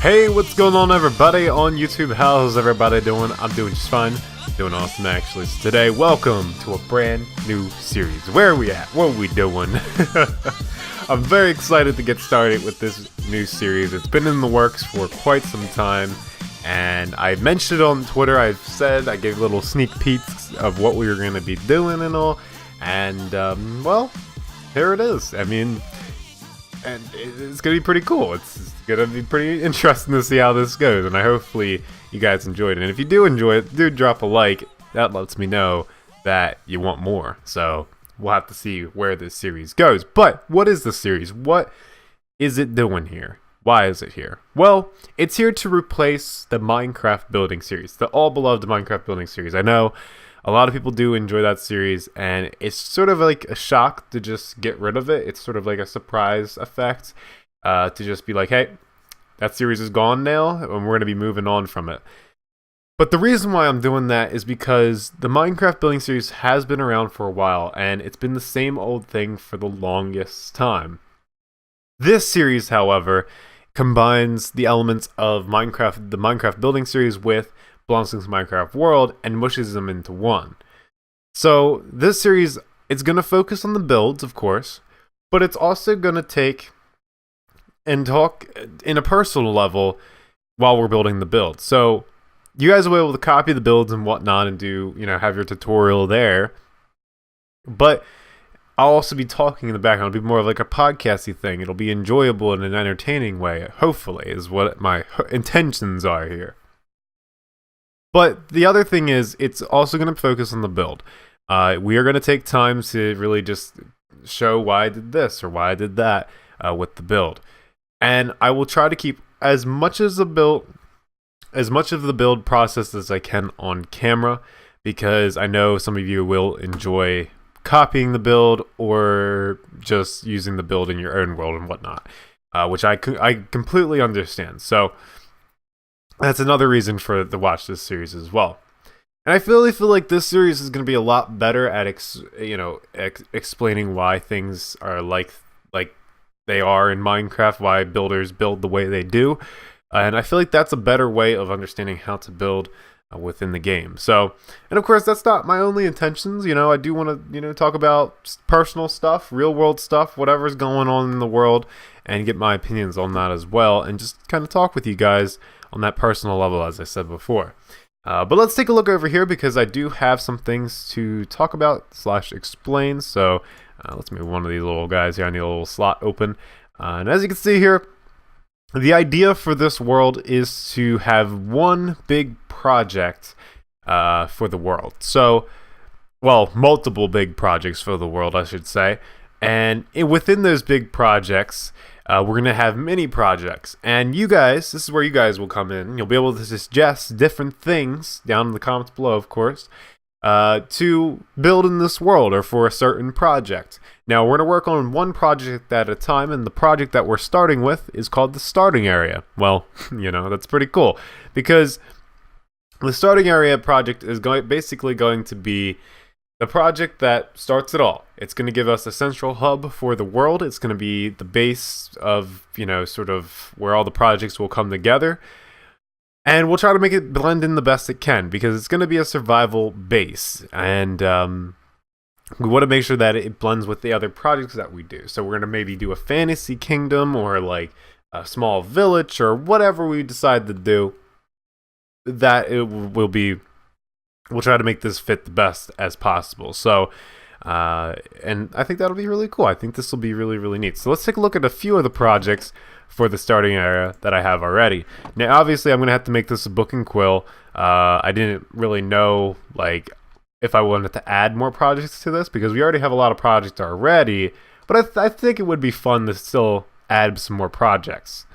Hey, what's going on everybody on YouTube? How's everybody doing? I'm doing just fine. Doing awesome actually. So today, welcome to a brand new series. Where are we at? What are we doing? I'm very excited to get started with this new series. It's been in the works for quite some time, and I mentioned it on Twitter. I gave little sneak peeks of what we were going to be doing and all, and well, here it is. I mean, and it's going to be pretty cool. It's going to be pretty interesting to see how this goes, and hopefully you guys enjoyed it. And if you do enjoy it, do drop a like. That lets me know that you want more. So we'll have to see where this series goes. But what is the series? What is it doing here? Why is it here? Well, it's here to replace the Minecraft building series, the all-beloved Minecraft building series. I know a lot of people do enjoy that series, and it's sort of like a shock to just get rid of it. It's sort of like a surprise effect to just be like, hey, that series is gone now, and we're going to be moving on from it. But the reason why I'm doing that is because the Minecraft building series has been around for a while, and it's been the same old thing for the longest time. This series, however, combines the elements of the Minecraft building series with Blondskunk's Minecraft world and mushes them into one. So this series, it's going to focus on the builds, of course, but it's also going to take and talk in a personal level while we're building the build. So you guys will be able to copy the builds and whatnot and do, have your tutorial there. But I'll also be talking in the background. It'll be more of like a podcasty thing. It'll be enjoyable in an entertaining way, hopefully, is what my intentions are here. But the other thing is, it's also going to focus on the build. We are going to take time to really just show why I did this or why I did that with the build. And I will try to keep as much of the build process as I can on camera, because I know some of you will enjoy copying the build or just using the build in your own world and whatnot, which I completely understand. So that's another reason to watch this series as well. And I really feel like this series is going to be a lot better at explaining why things are like they are in Minecraft, why builders build the way they do. And I feel like that's a better way of understanding how to build within the game. So, and of course, that's not my only intentions. I do want to, talk about personal stuff, real world stuff, whatever's going on in the world, and get my opinions on that as well, and just kind of talk with you guys on that personal level, as I said before. But let's take a look over here, because I do have some things to talk about / explain. So let's move one of these little guys here. I need a little slot open. And as you can see here, the idea for this world is to have one big project for the world. So, well, multiple big projects for the world, I should say. And within those big projects, we're going to have mini projects. And you guys, this is where you guys will come in. You'll be able to suggest different things down in the comments below, of course, to build in this world or for a certain project. Now, we're going to work on one project at a time, and the project that we're starting with is called the starting area. Well, that's pretty cool, because the starting area project is basically going to be the project that starts it all. It's going to give us a central hub for the world. It's going to be the base of, sort of where all the projects will come together. And we'll try to make it blend in the best it can, because it's going to be a survival base. And we want to make sure that it blends with the other projects that we do. So we're going to maybe do a fantasy kingdom or like a small village or whatever we decide to do. That it will be. We'll try to make this fit the best as possible. So, and I think that'll be really cool. I think this will be really, really neat. So let's take a look at a few of the projects for the starting area that I have already. Now, obviously, I'm going to have to make this a book and quill. I didn't really know, if I wanted to add more projects to this, because we already have a lot of projects already. But I think it would be fun to still add some more projects.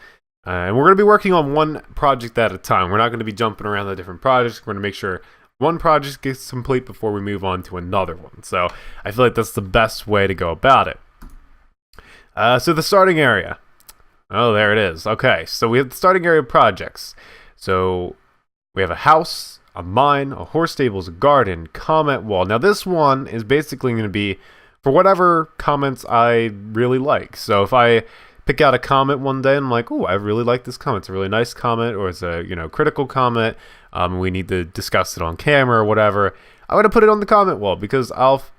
And we're going to be working on one project at a time. We're not going to be jumping around the different projects. We're going to make sure one project gets complete before we move on to another one. So I feel like that's the best way to go about it. So the starting area. Oh, there it is. Okay, so we have the starting area projects. So we have a house, a mine, a horse stables, a garden, comment wall. Now this one is basically going to be for whatever comments I really like. So if I pick out a comment one day and I'm like, oh, I really like this comment. It's a really nice comment, or it's a critical comment. We need to discuss it on camera or whatever. I'm gonna put it on the comment wall because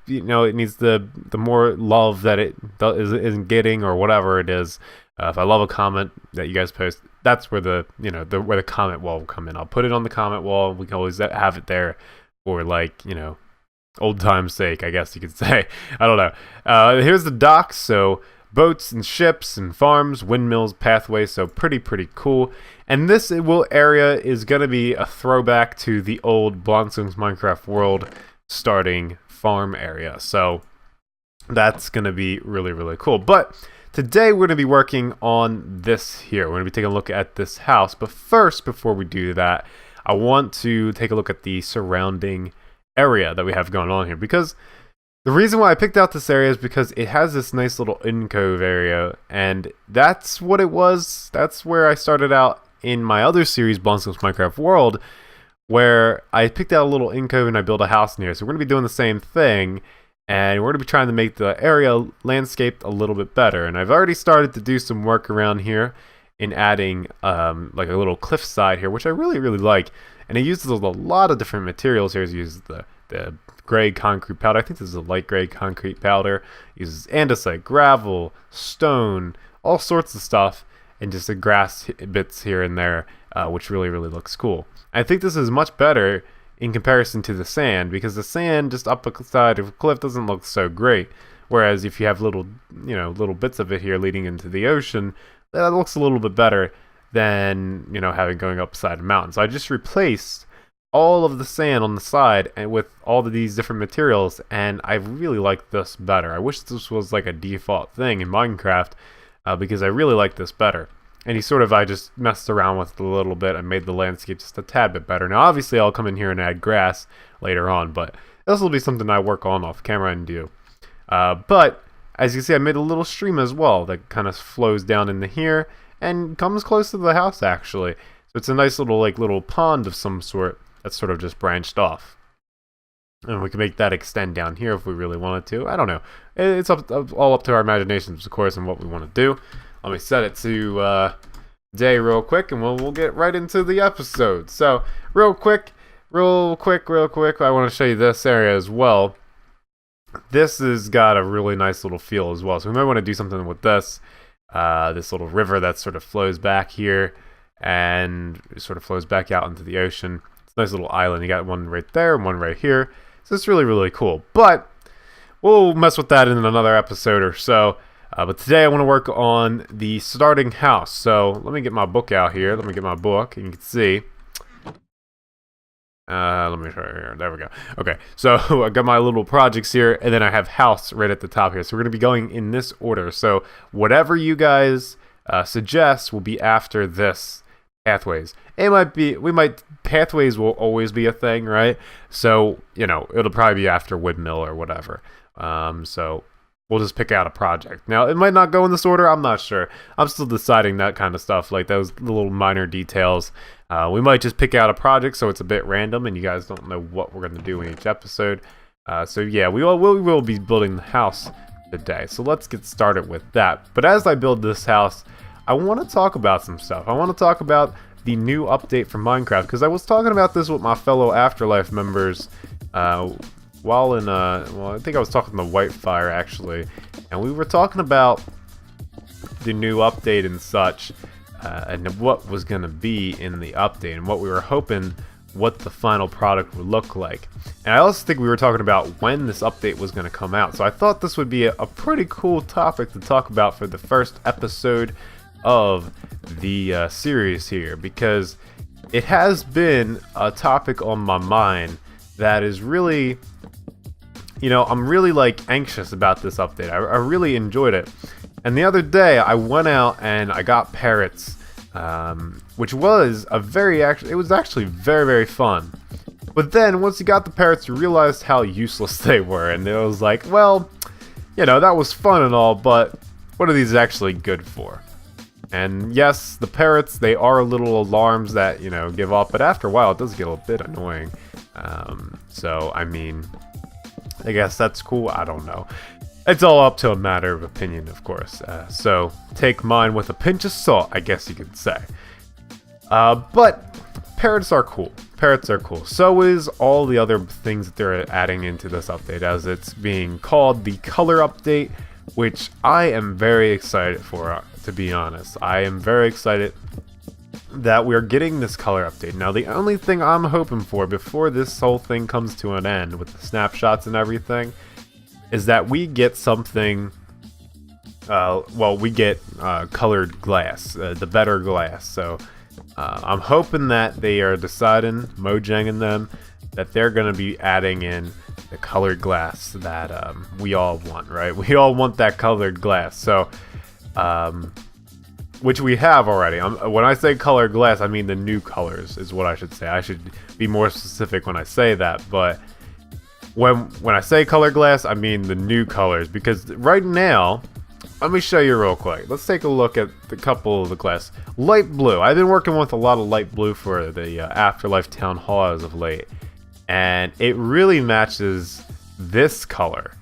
it needs the more love that it isn't getting or whatever it is. If I love a comment that you guys post, that's where where the comment wall will come in. I'll put it on the comment wall. We can always have it there for old time's sake, I guess you could say. I don't know. Here's the docks. So boats and ships and farms, windmills, pathways. So pretty cool. And this area is going to be a throwback to the old Blondskunk's Minecraft world starting farm area. So that's going to be really cool. But today we're going to be working on this here. We're going to be taking a look at this house. But first, before we do that, I want to take a look at the surrounding area that we have going on here. Because the reason why I picked out this area is because it has this nice little in-cove area. And that's what it was. That's where I started out in my other series, Blondskunk Minecraft World, where I picked out a little in-cove and I built a house near. So we're going to be doing the same thing. And we're going to be trying to make the area landscaped a little bit better. And I've already started to do some work around here in adding like a little cliffside here, which I really like. And it uses a lot of different materials here. It uses the gray concrete powder. I think this is a light gray concrete powder. It uses andesite, gravel, stone, all sorts of stuff, and just the grass bits here and there, which really looks cool. I think this is much better in comparison to the sand, because the sand just up the side of a cliff doesn't look so great. Whereas if you have little bits of it here leading into the ocean, that looks a little bit better than having going upside a mountain. So I just replaced all of the sand on the side and with all of these different materials, and I really like this better. I wish this was like a default thing in Minecraft, because I really like this better. And I just messed around with it a little bit and made the landscape just a tad bit better. Now, obviously, I'll come in here and add grass later on, but this will be something I work on off camera and do. But, as you can see, I made a little stream as well that kind of flows down into here and comes close to the house, actually. So it's a nice little pond of some sort that's sort of just branched off. And we can make that extend down here if we really wanted to. I don't know. It's all up to our imaginations, of course, and what we want to do. Let me set it to day real quick, and we'll get right into the episode. So, real quick, I want to show you this area as well. This has got a really nice little feel as well. So we might want to do something with this. This little river that sort of flows back here and sort of flows back out into the ocean. It's a nice little island. You got one right there and one right here. So it's really cool. But we'll mess with that in another episode or so. But today I want to work on the starting house. So let me get my book out here. Let me get my book, and you can see. Let me try here. There we go. Okay, so I got my little projects here, and then I have house right at the top here. So we're going to be going in this order. So whatever you guys suggest will be after this pathways. Pathways will always be a thing, right? So, it'll probably be after windmill or whatever. So we'll just pick out a project. Now, it might not go in this order. I'm not sure. I'm still deciding that kind of stuff, like those little minor details. We might just pick out a project so it's a bit random and you guys don't know what we're going to do in each episode. So yeah, we will be building the house today. So let's get started with that. But as I build this house, I want to talk about some stuff. I want to talk about the new update for Minecraft, because I was talking about this with my fellow Afterlife members I think I was talking to Whitefire actually, and we were talking about the new update and such, and what was going to be in the update, and what we were hoping what the final product would look like. And I also think we were talking about when this update was going to come out, so I thought this would be a pretty cool topic to talk about for the first episode of the series here, because it has been a topic on my mind that is really, I'm really anxious about this update. I really enjoyed it. And the other day I went out and I got parrots, which was it was actually very fun. But then once you got the parrots, you realized how useless they were, and it was like, well, that was fun and all, but what are these actually good for? And yes, the parrots, they are little alarms that, give off, but after a while it does get a bit annoying. So, I mean, I guess that's cool. I don't know. It's all up to a matter of opinion, of course. So take mine with a pinch of salt, I guess you could say. But parrots are cool. Parrots are cool. So is all the other things that they're adding into this update, as it's being called the color update, which I am very excited for, to be honest. I am very excited that we're getting this color update. Now, the only thing I'm hoping for before this whole thing comes to an end with the snapshots and everything is that we get something, we get colored glass, the better glass. So I'm hoping that they are deciding, Mojang and them, that they're going to be adding in the colored glass that we all want, right? We all want that colored glass. So, which we have already. When I say colored glass, I mean the new colors is what I should say. I should be more specific when I say that, but when I say colored glass, I mean the new colors, because right now, let me show you real quick. Let's take a look at a couple of the glass. Light blue. I've been working with a lot of light blue for the Afterlife Town Hall as of late, and it really matches this color.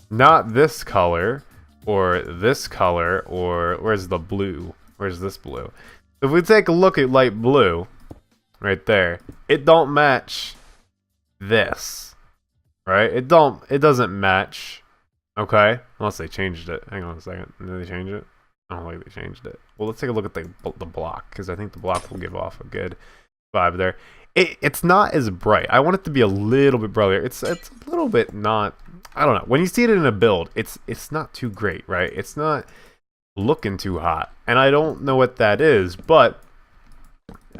Not this color, or this color, or where's the blue? Where's this blue? If we take a look at light blue, right there, it don't match this. Right? It doesn't match. Okay? Unless they changed it. Hang on a second. Did they change it? I don't think they changed it. Well, let's take a look at the block, because I think the block will give off a good vibe there. It's not as bright. I want it to be a little bit brighter. It's a little bit not, I don't know. When you see it in a build, it's not too great, right? It's not looking too hot. And I don't know what that is, but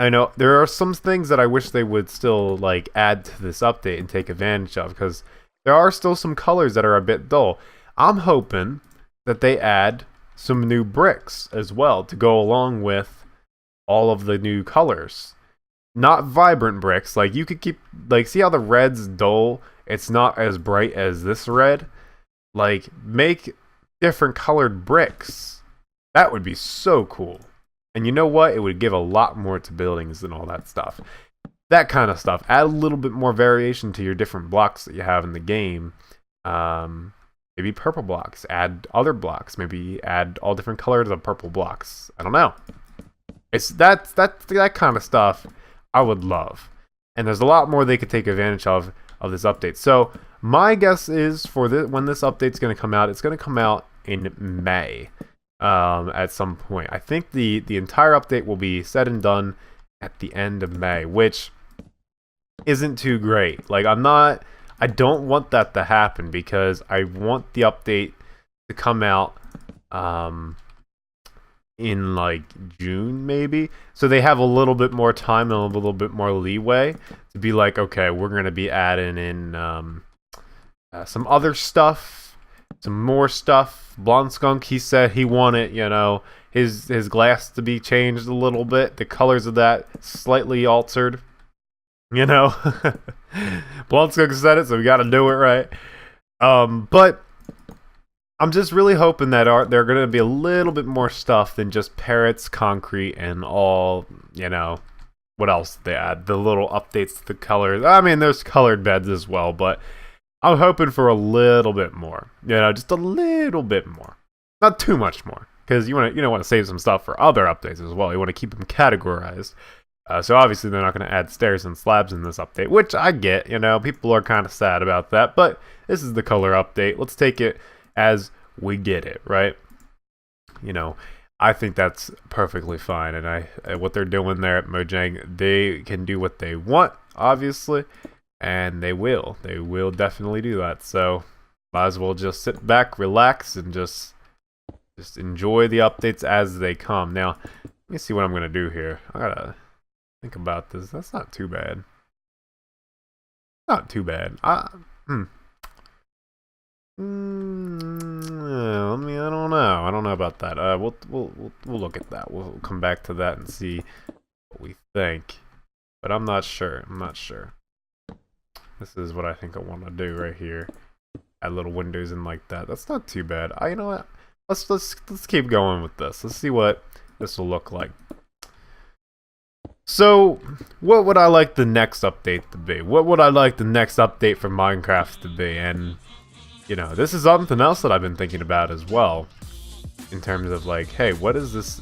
I know there are some things that I wish they would still like add to this update and take advantage of, because there are still some colors that are a bit dull. I'm hoping that they add some new bricks as well to go along with all of the new colors. Not vibrant bricks. Like, you could keep, like, see how the red's dull? It's not as bright as this red. Like, make different colored bricks. That would be so cool. And you know what? It would give a lot more to buildings and all that stuff. That kind of stuff. Add a little bit more variation to your different blocks that you have in the game. Maybe purple blocks. Add other blocks. Maybe add all different colors of purple blocks. I don't know. It's that kind of stuff I would love. And there's a lot more they could take advantage of this update. So my guess is for when this update's going to come out, it's going to come out in May. At some point. I think the entire update will be said and done at the end of May, which isn't too great. Like, I don't want that to happen, because I want the update to come out in like June maybe, so they have a little bit more time and a little bit more leeway to be like, okay, we're gonna be adding in some other stuff, some more stuff. Blondskunk, he said he wanted, his glass to be changed a little bit, the colors of that slightly altered. Blondskunk said it, so we got to do it right. But I'm just really hoping that there are going to be a little bit more stuff than just parrots, concrete, and all. What else did they add? The little updates to the colors. I mean, there's colored beds as well, but I'm hoping for a little bit more. Just a little bit more. Not too much more, because you want to save some stuff for other updates as well. You want to keep them categorized. So obviously they're not going to add stairs and slabs in this update, which I get. People are kind of sad about that, but this is the color update. Let's take it as we get it, right? I think that's perfectly fine, and what they're doing there at Mojang, they can do what they want, obviously. And they will definitely do that. So might as well just sit back, relax, and just enjoy the updates as they come. Now, let me see what I'm gonna do here. I gotta think about this. That's not too bad. Not too bad. I don't know. I don't know about that. We'll look at that. We'll come back to that and see what we think. But I'm not sure. This is what I think I want to do right here. Add little windows in like that. That's not too bad. You know what? Let's keep going with this. Let's see what this will look like. So, what would I like the next update to be? What would I like the next update for Minecraft to be? And you know, this is something else that I've been thinking about as well, in terms of like, hey, what is this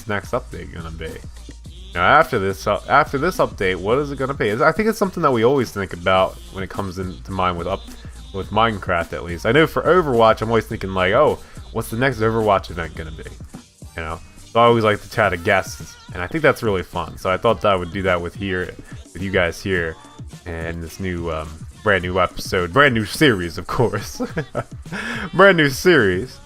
next update gonna be? Now after this update, what is it gonna be? I think it's something that we always think about when it comes into mind with Minecraft, at least. I know for Overwatch, I'm always thinking like, oh, what's the next Overwatch event gonna be? You know, so I always like to try to guess, and I think that's really fun. So I thought that I would do that with you guys here, and this new brand new episode, brand new series, of course, brand new series,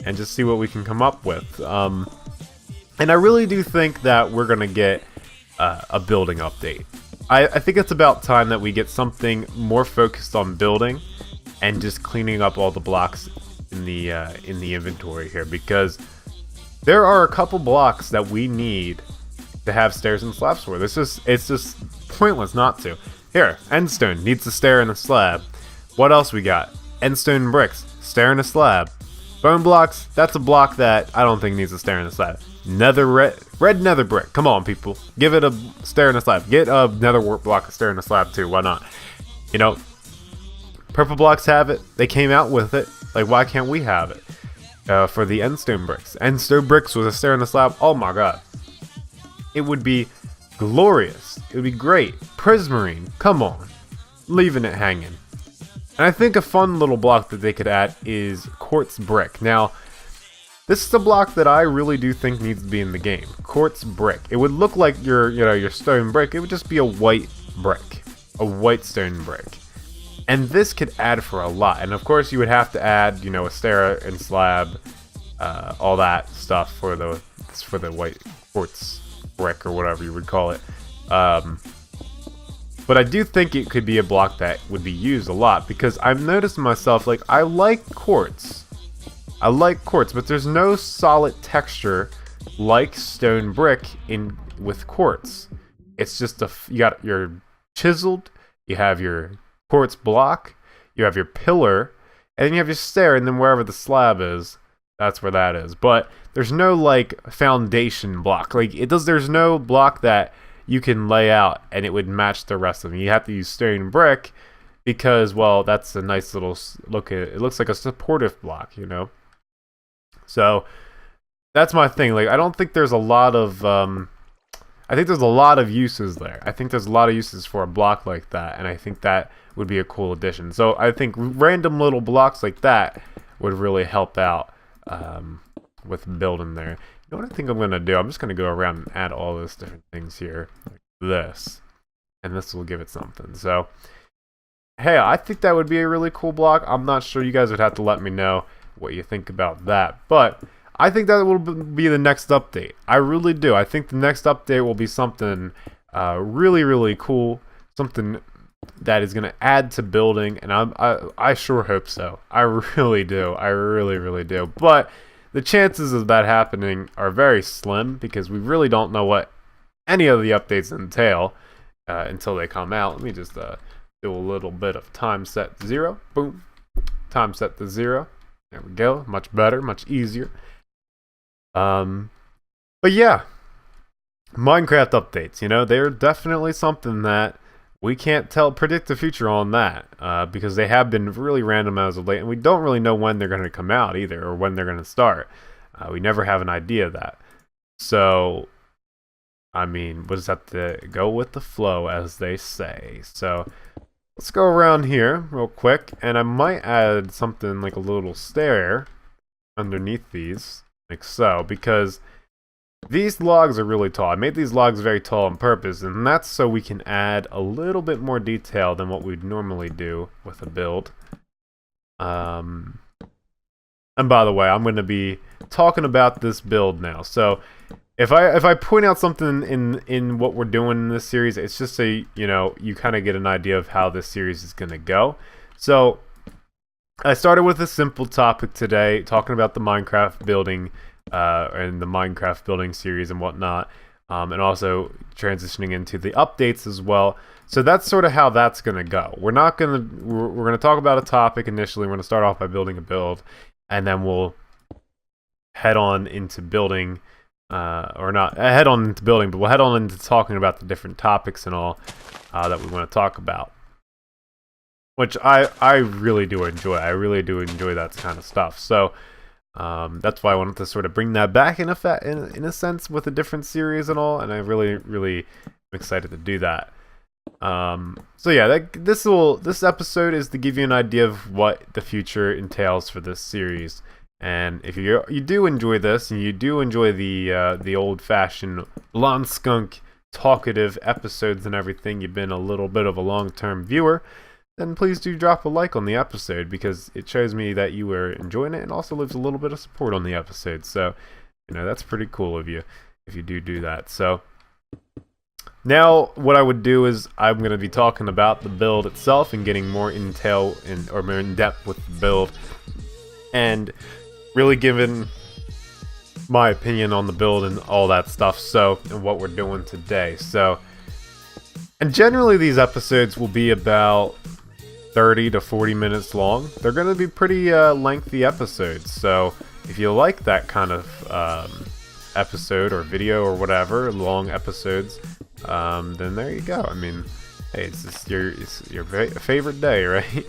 and just see what we can come up with. And I really do think that we're gonna get a building update. I think it's about time that we get something more focused on building and just cleaning up all the blocks in the inventory here, because there are a couple blocks that we need to have stairs and slabs for. It's just pointless not to. Here, endstone needs a stair and a slab. What else we got? Endstone bricks, stair and a slab. Bone blocks, that's a block that I don't think needs a stair and a slab. Red nether brick. Come on, people. Give it a stair and a slab. Get a nether wart block, a stair and a slab too. Why not? You know, purple blocks have it. They came out with it. Like, why can't we have it? For the endstone bricks. Endstone bricks with a stair and a slab. Oh my god. It would be glorious. It would be great. Prismarine. Come on. Leaving it hanging. And I think a fun little block that they could add is quartz brick. Now, this is a block that I really do think needs to be in the game. Quartz brick. It would look like your stone brick. It would just be a white brick. A white stone brick. And this could add for a lot. And of course you would have to add, you know, a stair and slab, all that stuff for the white quartz brick or whatever you would call it. But I do think it could be a block that would be used a lot, because I've noticed myself, like, I like quartz, but there's no solid texture like stone brick with quartz. It's just you got your chiseled, you have your quartz block, you have your pillar, and then you have your stair, and then wherever the slab is, that's where that is. But there's no like foundation block. Like there's no block that you can lay out and it would match the rest of them. You have to use stone brick because, well, that's a nice little look. It looks like a supportive block, you know. So that's my thing. Like, I don't think there's a lot of I think there's a lot of uses there. I think there's a lot of uses for a block like that, and I think that would be a cool addition. So I think random little blocks like that would really help out with building there. You know what I think I'm going to do? I'm just going to go around and add all those different things here, like this, and this will give it something. So, hey, I think that would be a really cool block. I'm not sure. You guys would have to let me know what you think about that, but I think that will be the next update. I really do. I think the next update will be something really, really cool, something that is going to add to building, and I sure hope so. I really do. I really, really do. But the chances of that happening are very slim, because we really don't know what any of the updates entail until they come out. Let me just do a little bit of time set to 0. Boom. Time set to 0. There we go. Much better, much easier. But yeah, Minecraft updates, you know, they're definitely something that we can't predict the future on that, because they have been really random as of late, and we don't really know when they're going to come out either, or when they're going to start. We never have an idea of that. So, I mean, we'll just have to go with the flow, as they say. So, let's go around here real quick, and I might add something like a little stair underneath these, like so, because these logs are really tall. I made these logs very tall on purpose, and that's so we can add a little bit more detail than what we'd normally do with a build. And by the way, I'm going to be talking about this build now. So if I point out something in what we're doing in this series, it's just so you know, you kind of get an idea of how this series is going to go. So I started with a simple topic today, talking about the Minecraft building and the Minecraft building series and whatnot, and also transitioning into the updates as well. So that's sort of how that's gonna go. We're gonna talk about a topic initially. We're gonna start off by building a build, and then we'll head on into building, or not head on into building, but we'll head on into talking about the different topics and all that we want to talk about. which I really do enjoy. I really do enjoy that kind of stuff. So that's why I wanted to sort of bring that back in a sense with a different series and all, and I really am excited to do that. So yeah, this episode is to give you an idea of what the future entails for this series. And if you do enjoy this, and you do enjoy the old-fashioned Blondskunk talkative episodes and everything, you've been a little bit of a long-term viewer, then please do drop a like on the episode, because it shows me that you are enjoying it and also leaves a little bit of support on the episode. So, that's pretty cool of you if you do that. So, now what I would do is I'm going to be talking about the build itself and getting more intel or more in depth with the build, and really giving my opinion on the build and all that stuff. So, and what we're doing today. So, and generally these episodes will be about 30 to 40 minutes long. They're going to be pretty lengthy episodes. So, if you like that kind of episode or video or whatever, long episodes, then there you go. I mean, hey, it's just your favorite day, right?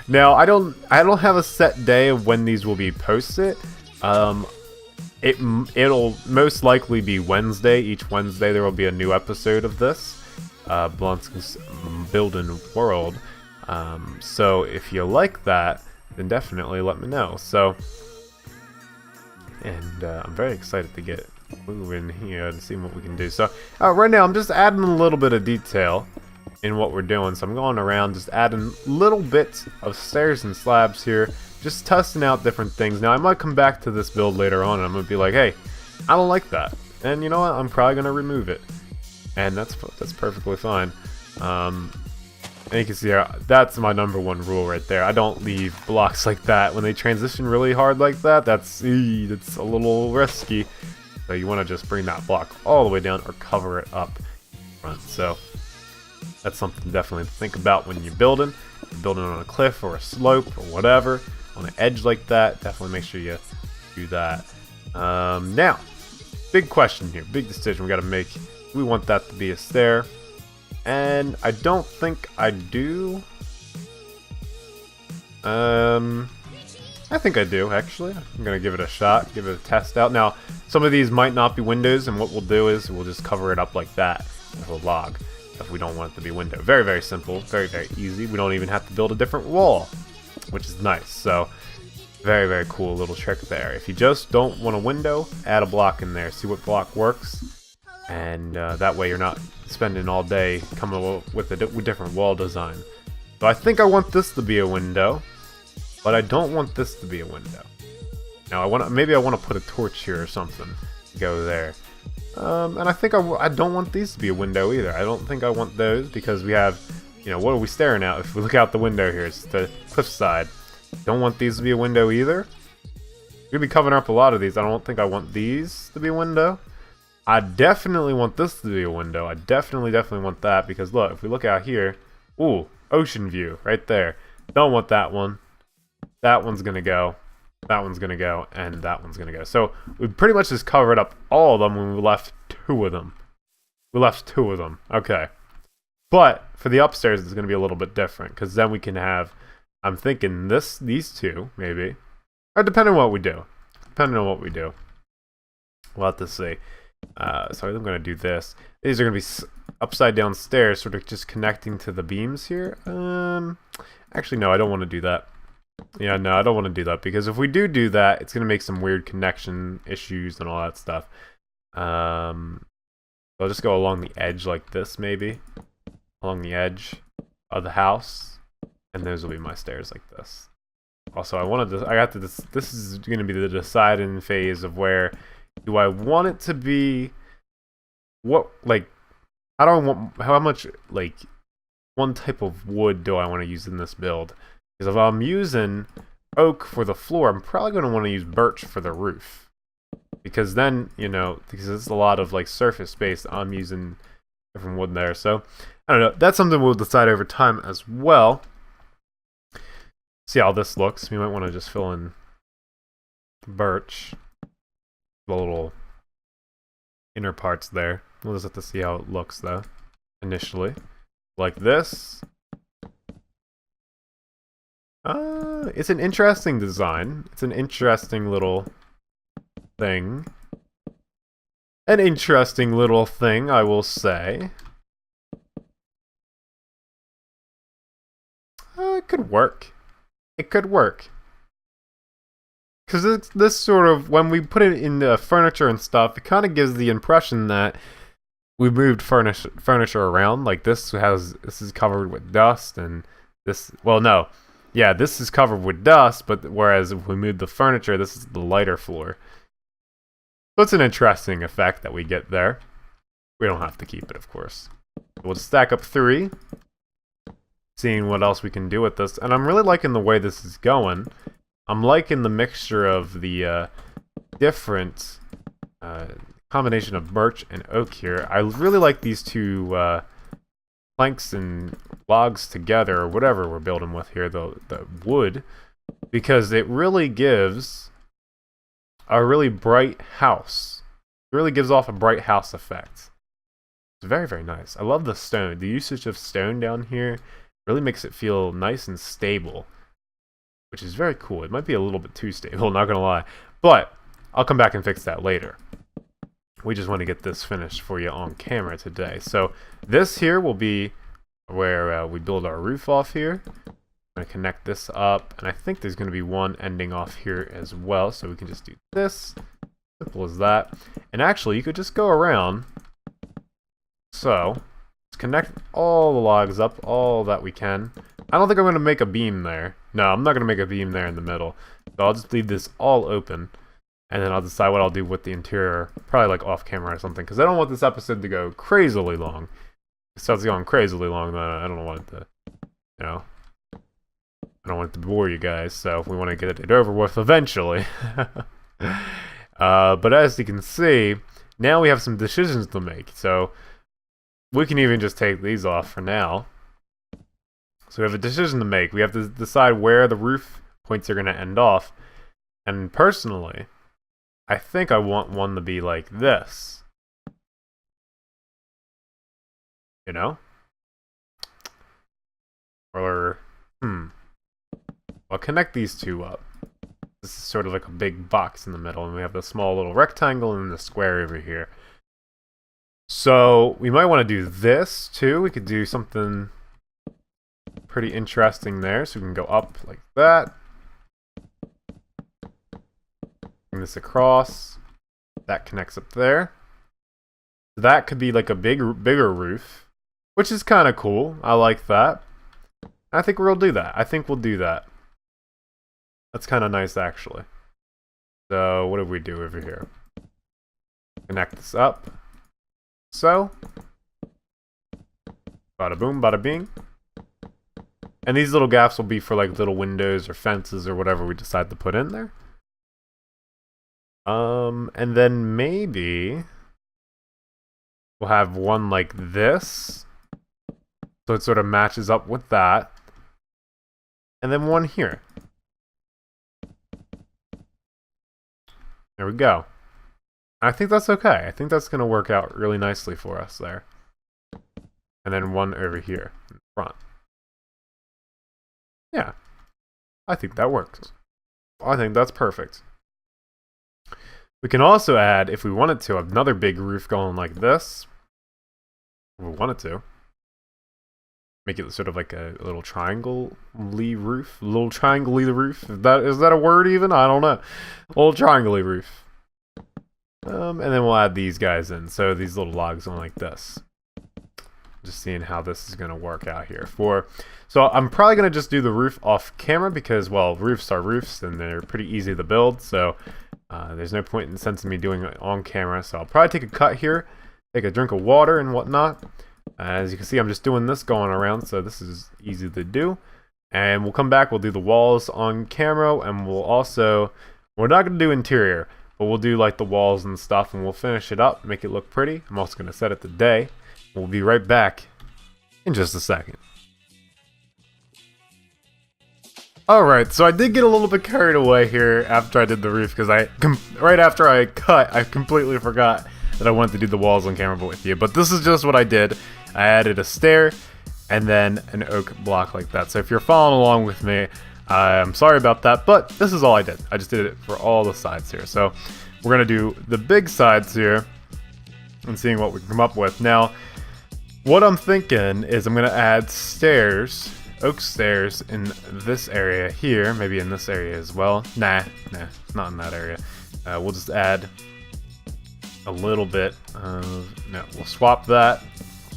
Now, I don't have a set day of when these will be posted. It'll most likely be Wednesday. Each Wednesday there will be a new episode of this Blondskunk's Building World. So if you like that, then definitely let me know. So, and I'm very excited to get moving here and see what we can do. So right now I'm just adding a little bit of detail in what we're doing. So I'm going around just adding little bits of stairs and slabs here, just testing out different things. Now I might come back to this build later on and I'm gonna be like, hey, I don't like that, and you know what, I'm probably gonna remove it, and that's perfectly fine. And you can see here, that's my #1 rule right there. I don't leave blocks like that when they transition really hard like that. That's a little risky. So you want to just bring that block all the way down or cover it up front. So that's something definitely to think about when you're building. If you're building on a cliff or a slope or whatever, on an edge like that, definitely make sure you do that. Now, big question here, big decision we got to make. We want that to be a stair, and I don't think I do. I think I do, actually. I'm going to give it a shot, give it a test out. Now, some of these might not be windows, and what we'll do is we'll just cover it up like that with a log if we don't want it to be window. Very, very simple, very, very easy. We don't even have to build a different wall, which is nice. So, very, very cool little trick there. If you just don't want a window, add a block in there. See what block works, and that way you're not spending all day coming up with a different wall design. So I think I want this to be a window, but I don't want this to be a window. Now maybe I want to put a torch here or something to go there. And I think I don't want these to be a window either. I don't think I want those, because we have, what are we staring at? If we look out the window here, it's the cliffside. Don't want these to be a window either. We're gonna be covering up a lot of these. I don't think I want these to be a window. I definitely want this to be a window. I definitely want that, because look, if we look out here, ooh, ocean view right there. Don't want that one. That one's gonna go. That one's gonna go, and that one's gonna go. So we pretty much just covered up all of them when we left 2 of them. We left 2 of them. Okay. But for the upstairs, it's gonna be a little bit different, because then we can have, I'm thinking these 2 maybe, or depending on what we do. We'll have to see. So I'm gonna do this. These are gonna be upside down stairs, sort of just connecting to the beams here. Actually, no, I don't want to do that. Yeah, no, I don't want to do that, because if we do that, it's gonna make some weird connection issues and all that stuff. I'll just go along the edge like this, maybe along the edge of the house, and those will be my stairs like this. Also, this is gonna be the deciding phase of where do I want it to be. How much one type of wood do I want to use in this build? Because if I'm using oak for the floor, I'm probably going to want to use birch for the roof. Because then, because it's a lot of surface space, I'm using different wood there. So, I don't know. That's something we'll decide over time as well. See how this looks. We might want to just fill in birch. The little inner parts there. We'll just have to see how it looks, though, initially. Like this. It's an interesting design. It's an interesting little thing. An interesting little thing, I will say. It could work. It could work. Because this sort of, when we put it in the furniture and stuff, it kind of gives the impression that we moved furniture around. Like this is covered with dust, and this, well, no. Yeah, this is covered with dust, but whereas if we move the furniture, this is the lighter floor. So it's an interesting effect that we get there. We don't have to keep it, of course. We'll stack up 3. Seeing what else we can do with this. And I'm really liking the way this is going. I'm liking the mixture of the different combination of birch and oak here. I really like these two planks and logs together, or whatever we're building with here, the wood, because it really gives a really bright house. It really gives off a bright house effect. It's very, very nice. I love the stone. The usage of stone down here really makes it feel nice and stable, which is very cool. It might be a little bit too stable, not gonna lie, but I'll come back and fix that later. We just want to get this finished for you on camera today. So this here will be where we build our roof off here. I'm going to connect this up, and I think there's going to be one ending off here as well, so we can just do this. Simple as that. And actually, you could just go around. So, let's connect all the logs up, all that we can. I don't think I'm going to make a beam there. No, I'm not going to make a beam there in the middle. So I'll just leave this all open, and then I'll decide what I'll do with the interior, probably like off camera or something, because I don't want this episode to go crazily long. If it starts going crazily long, then I don't want it to, you know, I don't want it to bore you guys, so we want to get it over with eventually. But as you can see, now we have some decisions to make. So we can even just take these off for now. So we have a decision to make. We have to decide where the roof points are going to end off. And personally, I think I want one to be like this. You know? Or, I'll connect these two up. This is sort of like a big box in the middle, and we have the small little rectangle and the square over here. So we might want to do this too. We could do something pretty interesting there. So we can go up like that. Bring this across. That connects up there. That could be like a bigger roof, which is kind of cool. I like that. I think we'll do that. I think we'll do that. That's kind of nice, actually. So, what do we do over here? Connect this up. So. Bada boom, bada bing. And these little gaps will be for like little windows or fences or whatever we decide to put in there. And then maybe we'll have one like this. So it sort of matches up with that. And then one here. There we go. I think that's okay. I think that's going to work out really nicely for us there. And then one over here in front. Yeah. I think that works. I think that's perfect. We can also add, if we wanted to, another big roof going like this. If we wanted to. Make it sort of like a little triangle-y roof. Little triangle-y roof. Is that a word even? I don't know. Little triangle-y roof. And then we'll add these guys in. So these little logs on like this. Just seeing how this is going to work out here. So I'm probably going to just do the roof off camera because, well, roofs are roofs and they're pretty easy to build. So there's no point in sense of me doing it on camera. So I'll probably take a cut here. Take a drink of water and whatnot. As you can see, I'm just doing this going around, so this is easy to do. And we'll come back, we'll do the walls on camera, and we're not going to do interior, but we'll do like the walls and stuff, and we'll finish it up, make it look pretty. I'm also going to set it to day. We'll be right back in just a second. Alright, so I did get a little bit carried away here after I did the roof, because right after I cut, I completely forgot that I wanted to do the walls on camera with you. But this is just what I did. I added a stair and then an oak block like that. So if you're following along with me, I'm sorry about that, but this is all I did. I just did it for all the sides here. So we're going to do the big sides here and seeing what we can come up with. Now, what I'm thinking is I'm going to add stairs, oak stairs in this area here, maybe in this area as well. Nah, not in that area. We'll just add a little bit of, no, we'll swap that.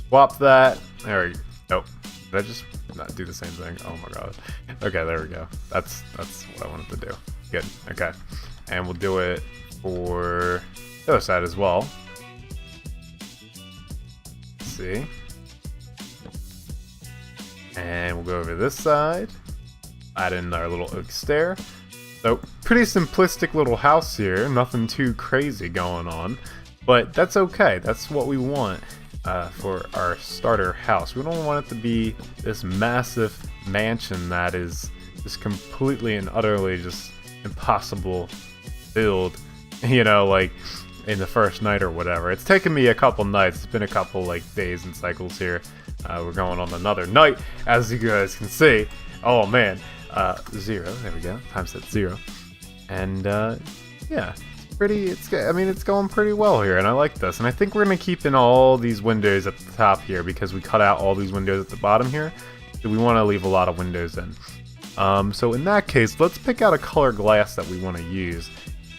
There we go. Nope. Did I just not do the same thing? Oh my god. Okay, there we go. That's what I wanted to do. Good. Okay. And we'll do it for the other side as well. Let's see. And we'll go over this side. Add in our little oak stair. So, pretty simplistic little house here. Nothing too crazy going on. But that's okay. That's what we want for our starter house. We don't want it to be this massive mansion that is just completely and utterly just impossible to build, you know, like in the first night or whatever. It's taken me a couple nights. It's been a couple like days and cycles here. We're going on another night, as you guys can see. Oh man, 0. There we go. Time set 0. And yeah, it's going pretty well here, and I like this. And I think we're gonna keep in all these windows at the top here because we cut out all these windows at the bottom here. So we want to leave a lot of windows in. So in that case, let's pick out a color glass that we want to use.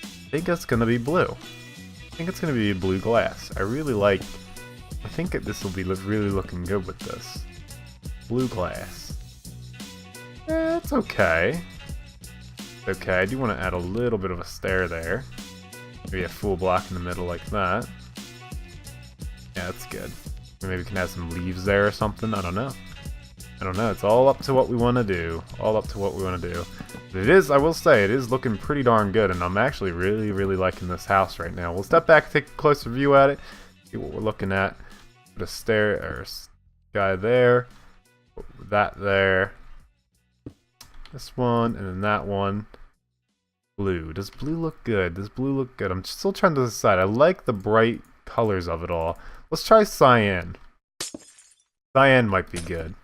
I think it's gonna be blue. I think it's gonna be blue glass. I think this will be really looking good with this. Blue glass. It's okay. It's okay. I do want to add a little bit of a stair there. Maybe a full block in the middle like that. Yeah, that's good. Maybe we can add some leaves there or something. I don't know. It's all up to what we want to do. But it is, I will say, it is looking pretty darn good, and I'm actually really, really liking this house right now. We'll step back, take a closer view at it, see what we're looking at. Put a stair or guy there. That there. This one, and then that one. Blue. Does blue look good? I'm still trying to decide. I like the bright colors of it all. Let's try cyan. Cyan might be good.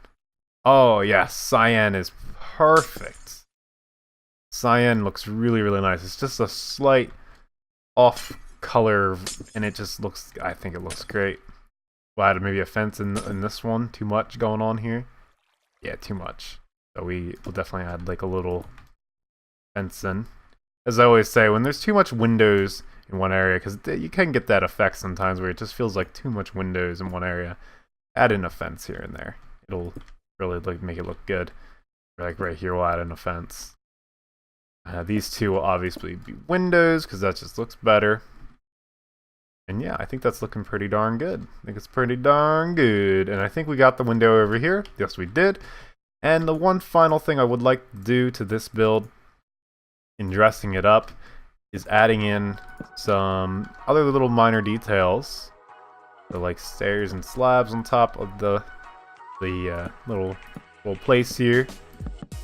Oh, yes. Cyan is perfect. Cyan looks really, really nice. It's just a slight off color, and it just looks, I think it looks great. We'll add maybe a fence in this one. Too much going on here. Yeah, too much. So we'll definitely add like a little fence in. As I always say, when there's too much windows in one area, because you can get that effect sometimes where it just feels like too much windows in one area, add in a fence here and there. It'll really make it look good. Like right here, we'll add in a fence. These two will obviously be windows because that just looks better. And yeah, I think that's looking pretty darn good. And I think we got the window over here. Yes, we did. And the one final thing I would like to do to this build in dressing it up is adding in some other little minor details. So like stairs and slabs on top of the little place here.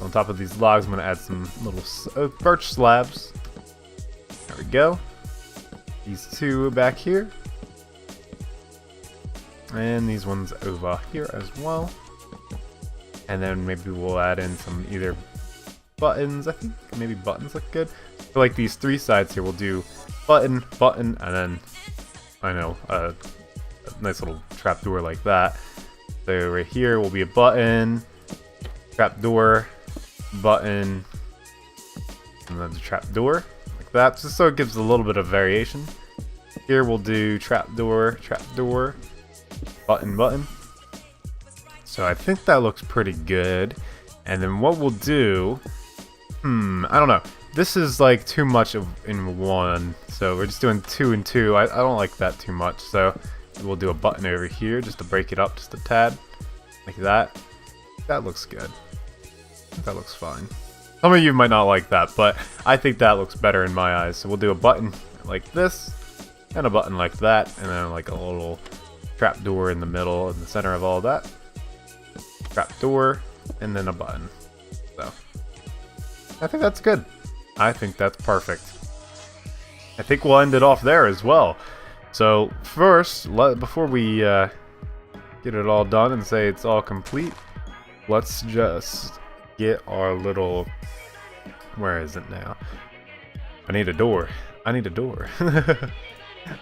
On top of these logs, I'm going to add some little birch slabs. There we go. These two back here. And these ones over here as well. And then maybe we'll add in some either buttons. I think maybe buttons look good. For like these three sides here, we'll do button, and then, I know, a nice little trapdoor like that. So right here will be a button, trapdoor, button, and then the trapdoor like that, just so it gives a little bit of variation. Here we'll do trapdoor, button. So I think that looks pretty good. And then what we'll do, I don't know. This is like too much in one, so we're just doing 2 and 2. I don't like that too much, so we'll do a button over here just to break it up just a tad, like that. That looks good. That looks fine. Some of you might not like that, but I think that looks better in my eyes. So we'll do a button like this, and a button like that, and then like a little trapdoor in the middle, in the center of all that. Trapdoor, and then a button. So I think that's good. I think that's perfect. I think we'll end it off there as well. So first, before we get it all done and say it's all complete, let's just get our little... Where is it now? I need a door. I need a door.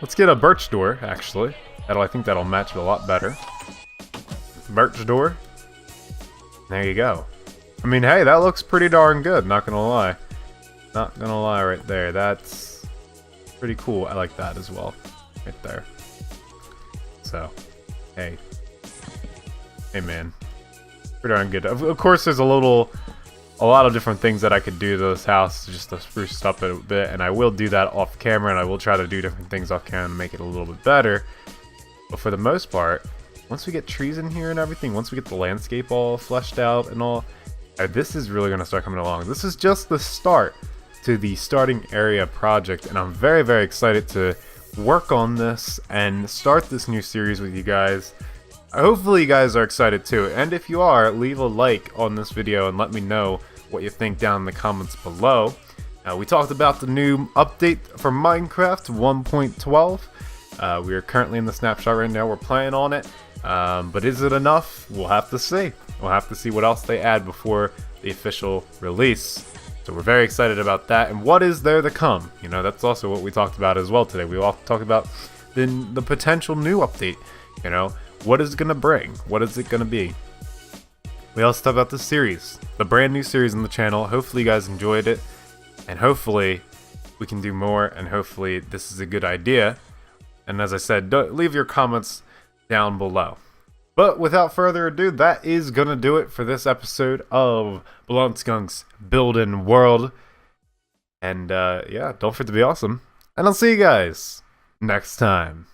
Let's get a birch door, actually. I think that'll match it a lot better. Birch door. There you go. I mean, hey, that looks pretty darn good, not gonna lie. Not gonna lie right there. That's pretty cool. I like that as well. Right there. So, hey. Hey, man. Pretty darn good. Of course, there's a lot of different things that I could do to this house just to spruce it up a bit, and I will do that off camera, and I will try to do different things off camera to make it a little bit better. But for the most part, once we get trees in here and everything, once we get the landscape all fleshed out and all, this is really going to start coming along. This is just the start to the starting area project, and I'm very, very excited to work on this and start this new series with you guys. Hopefully you guys are excited too, and if you are, leave a like on this video and let me know what you think down in the comments below. We talked about the new update for Minecraft 1.12. We are currently in the snapshot right now. We're playing on it, but is it enough? We'll have to see. We'll have to see what else they add before the official release. So we're very excited about that, and what is there to come? You know, that's also what we talked about as well today. We all talked about the potential new update. You know, what is it gonna bring? What is it gonna be? We also talked about the series, the brand new series on the channel. Hopefully you guys enjoyed it, and hopefully we can do more, and hopefully this is a good idea. And as I said, leave your comments down below. But without further ado, that is gonna do it for this episode of Blondskunk's Building World. And yeah, don't forget to be awesome. And I'll see you guys next time.